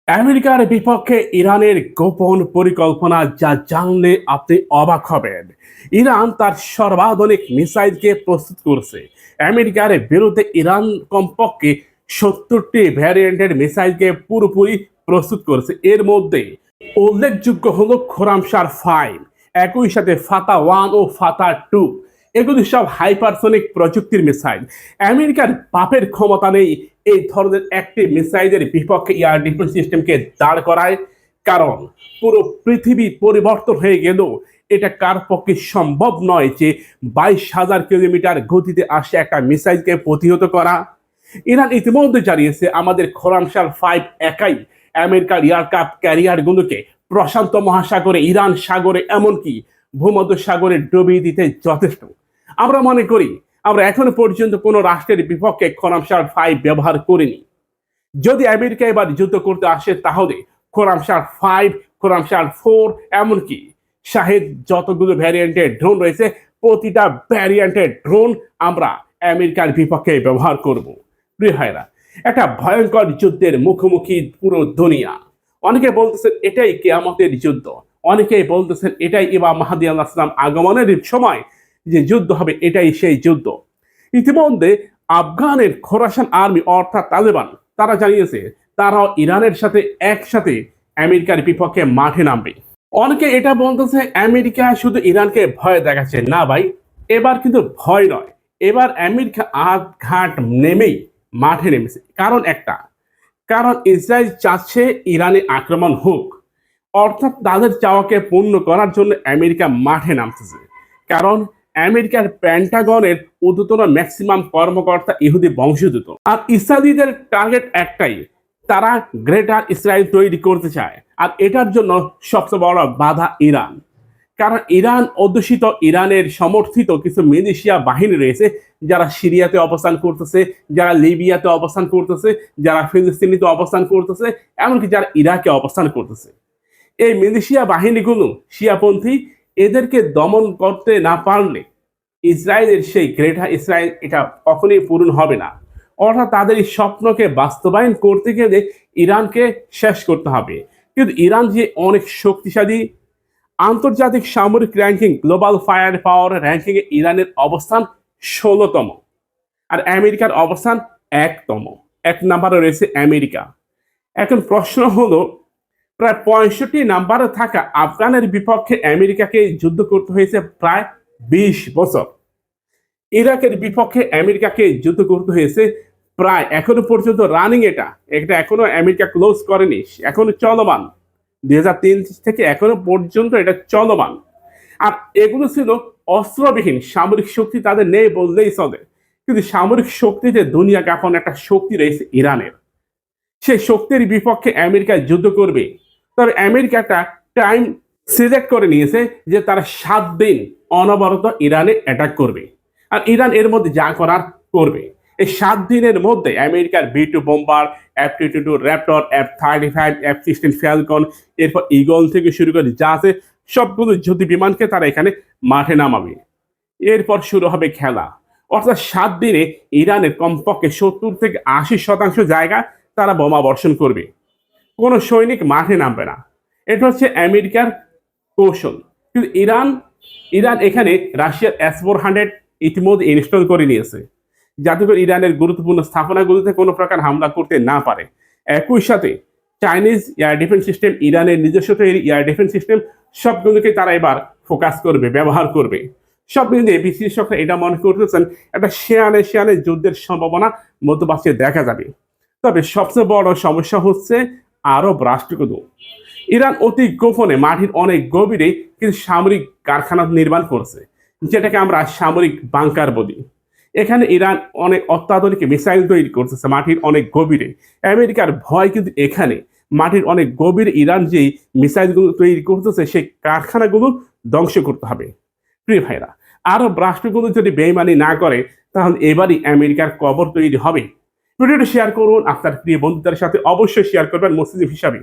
আমেরিকার বিপক্ষে ইরানের গোপন পরিকল্পনা যা জানলে আপনি অবাক হবেন। ইরান তার সর্বাধুনিক মিসাইলকে প্রস্তুত করছে। আমেরিকার বিরুদ্ধে ইরান কমপক্ষে 70টি ভ্যারিয়েন্টের মিসাইলকে পুরোপুরি প্রস্তুত করেছে। এর মধ্যে উল্লেখযোগ্য হলো খোরামশার 5, একই সাথে ফাতা 1 ও ফাতা 2। এগুলি সব হাইপারসনিক প্রযুক্তির মিসাইল। আমেরিকার বাপের ক্ষমতা নেই এই ধরনের একটি মিসাইলের বিপক্ষে এয়ার ডিফেন্স সিস্টেমকে দাঁড় করায়। কারণ পুরো পৃথিবী পরিবর্তন হয়ে গেলেও এটা কার পক্ষে সম্ভব নয় যে 22,000 কিলোমিটার গতিতে আসে একটা মিসাইলকে প্রতিহত করা। ইরান ইতিমধ্যে জানিয়েছে আমাদের খোরামশার 5 একাই আমেরিকার এয়ারক্রাফট ক্যারিয়ারগুলোকে প্রশান্ত মহাসাগরে, ইরান সাগরে, এমনকি ভূমধ্য সাগরে ডুবিয়ে দিতে যথেষ্ট। আমরা মনে করি আমরা এখনো পর্যন্ত কোনো রাষ্ট্রের বিপক্ষে খোরামশার 5 ব্যবহার করিনি। যদি আমেরিকা এবার যুদ্ধ করতে আসে তাহলে খোরামশার 5, খোরামশার 4, এমনকি শাহেদ যতগুলো ভ্যারিয়েন্টের ড্রোন রয়েছে প্রতিটা ভ্যারিয়েন্টের ড্রোন আমরা আমেরিকার বিপক্ষে ব্যবহার করব। প্রিয় ভাইরা, একটা ভয়ঙ্কর যুদ্ধের মুখোমুখি পুরো দুনিয়া। অনেকে বলতেছেন এটাই কিয়ামতের যুদ্ধ, অনেকেই বলতেছেন এটাই ইমাম মাহদী আলাইহিস সালাম আগমনের সময় যে যুদ্ধ হবে, এটাই সেই যুদ্ধ। ইতিমধ্যে আফগানের খোরাসান আর্মি অর্থাৎ তালেবান তারা জানিয়েছে তারাও ইরানের সাথে একসাথে আমেরিকার বিপক্ষে মাঠে নামবে। অনেকে এটা বলতেছে আমেরিকা শুধু ইরানকে ভয় দেখাচ্ছে। না ভাই, এবার কিন্তু ভয় নয়, এবার আমেরিকা ঘাট নেমেই মাঠে নেমেছে। কারণ একটা, কারণ ইসরায়েল চাচ্ছে ইরানে আক্রমণ হোক, অর্থাৎ তাদের চাওয়াকে পূর্ণ করার জন্য আমেরিকা মাঠে নামতেছে। কারণ আমেরিকার পেন্টাগনের ঊর্ধ্বতন ম্যাক্সিমাম কর্মকর্তা ইহুদি বংশোদ্ভূত, আর ইসরায়েলিদের টার্গেট একটাই, তারা গ্রেটার ইসরায়েল তৈরি করতে চায়। আর এটার জন্য সবচেয়ে বড় বাধা ইরান। কারণ ইরান অধ্যুষিত, ইরানের সমর্থিত কিছু মিলিশিয়া বাহিনী রয়েছে যারা সিরিয়াতে অবস্থান করতেছে, যারা লিবিয়াতে অবস্থান করতেছে, যারা ফিলিস্তিনিতে অবস্থান করতেছে, এমনকি যারা ইরাকে অবস্থান করতেছে। এই মিলিশিয়া বাহিনীগুলো শিয়াপন্থী, এদেরকে দমন করতে না পারলে ইসরায়েলের সেই গ্রেটার ইসরায়েল এটা কখনোই পূরণ হবে না। অর্থাৎ তাদের এই স্বপ্নকে বাস্তবায়ন করতে গেলে ইরানকে শেষ করতে হবে। কিন্তু ইরান যে অনেক শক্তিশালী, আন্তর্জাতিক সামরিক র্যাঙ্কিং গ্লোবাল ফায়ার পাওয়ার র্যাঙ্কিংয়ে ইরানের অবস্থান 16তম, আর আমেরিকার অবস্থান 1তম। 1 নম্বরে রয়েছে আমেরিকা। এখন প্রশ্ন হলো, প্রায় 65 নাম্বারে থাকা আফগানের বিপক্ষে আমেরিকাকে যুদ্ধ করতে হয়েছে প্রায় 20 বছর। ইরাকের বিপক্ষে আমেরিকাকে যুদ্ধ করতে হয়েছে প্রায়, এখনো পর্যন্ত রানিং, এটা এখনো আমেরিকা ক্লোজ করেনি, এখনো চলমান। 2003 থেকে এখনো পর্যন্ত এটা চলমান। আর এগুলো ছিল অস্ত্রবিহীন, সামরিক শক্তি তাদের নেই বললেই চলে। কিন্তু সামরিক শক্তিতে দুনিয়া কাঁপানো একটা শক্তি রয়েছে ইরানের। সেই শক্তির বিপক্ষে আমেরিকা যুদ্ধ করবে। তবে আমেরিকা একটা টাইম সিলেক্ট করে নিয়েছে যে তারা 7 দিন অনবরত ইরানে অ্যাটাক করবে, আর ইরান এর মধ্যে যা করার করবে। এই 7 দিনের মধ্যে আমেরিকার B2 bomber, F-22 Raptor, F-35, F-16 Falcon, এরপর ইগল থেকে শুরু করে যা আছে সবগুলো যুদ্ধ বিমানকে তারা এখানে মাঠে নামাবে। এরপর শুরু হবে খেলা। অর্থাৎ 7 দিনে ইরানের কমপক্ষে 70 থেকে 80% জায়গা তারা বোমা বর্ষণ করবে। কোনো সৈনিক মাঠে নামবে না। এটা হচ্ছে আমেরিকার কৌশল। কিন্তু ইরান এখানে রাশিয়ার S-400 ইতিমধ্যে ইনস্টল করে নিয়েছে, যাতে করে ইরানের গুরুত্বপূর্ণ স্থাপনাগুলোতে কোনো প্রকার হামলা করতে না পারে। একই সাথে চাইনিজ এয়ার ডিফেন্স সিস্টেম, ইরানের নিজস্ব তৈরি এয়ার ডিফেন্স সিস্টেম, সবগুলোকে তারা এবার ফোকাস করবে, ব্যবহার করবে। সব মিলিয়ে বিশেষজ্ঞরা এটা মনে করতেছেন একটা শেয়ানে যুদ্ধের সম্ভাবনা মধ্যপ্রাচ্যে দেখা যাবে। তবে সবচেয়ে বড় সমস্যা হচ্ছে আরব রাষ্ট্রগুলো। ইরান অতি গোপনে মাটির অনেক গভীরে কিন্তু সামরিক কারখানা নির্মাণ করছে, যেটাকে আমরা সামরিক বাংকার বলি। এখানে ইরান অনেক অত্যাধুনিক মিসাইল তৈরি করতেছে মাটির অনেক গভীরে। আমেরিকার ভয় কিন্তু এখানে, মাটির অনেক গভীরে ইরান যেই মিসাইলগুলো তৈরি করতেছে সেই কারখানাগুলো ধ্বংস করতে হবে। প্রিয় ভাইরা, আরব রাষ্ট্রগুলো যদি বেইমানি না করে তাহলে এবারই আমেরিকার কবর তৈরি হবে। ভিডিওটি শেয়ার করুন আপনার প্রিয় বন্ধুদের সাথে, অবশ্যই শেয়ার করবেন মুসলিম হিসাবে।